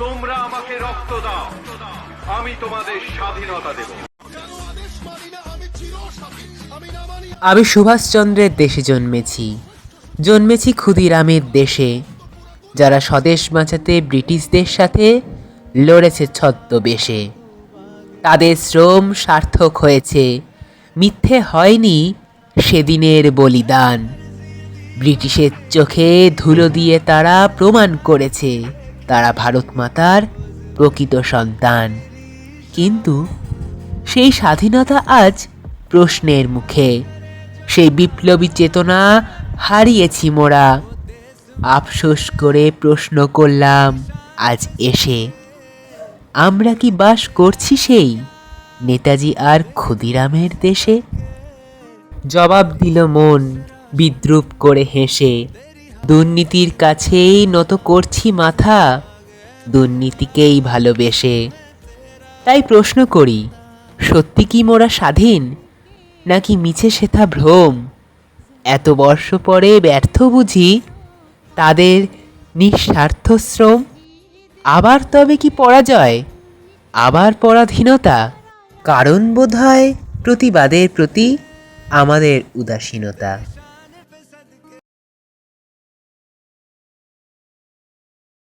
তোমরা আমাকে রক্ত দাও, আমি তোমাদের স্বাধীনতা দেব। আমি সুভাষচন্দ্রের দেশে জন্মেছি ক্ষুদিরামের দেশে, যারা স্বদেশ বাঁচাতে ব্রিটিশদের সাথে লড়েছে ছদ্মবেশে। তাদের শ্রম সার্থক হয়েছে, মিথ্যে হয়নি সেদিনের বলিদান। ব্রিটিশের চোখে ধুলো দিয়ে তারা প্রমাণ করেছে তারা ভারত মাতার প্রকৃত সন্তান। কিন্তু সেই স্বাধীনতা আজ প্রশ্নের মুখে, সেই বিপ্লবী চেতনা হারিয়েছি মোরা। আফসোস করে প্রশ্ন করলাম আজ এসে, আমরা কি বাস করছি সেই নেতাজি আর ক্ষুদিরামের দেশে? জবাব দিল মন বিদ্রূপ করে হেসে, দুর্নীতির কাছেই নত করছি মাথা, দুর্নীতিকেই ভালোবেসে। তাই প্রশ্ন করি, সত্যি কি মোরা স্বাধীন, নাকি মিছে সেথা ভ্রম? এত বর্ষ পরে ব্যর্থ বুঝি তাদের নিঃস্বার্থ শ্রম। আবার তবে কি পরাজয়, আবার পরাধীনতা? কারণ বোধহয় প্রতিবাদের প্রতি আমাদের উদাসীনতা।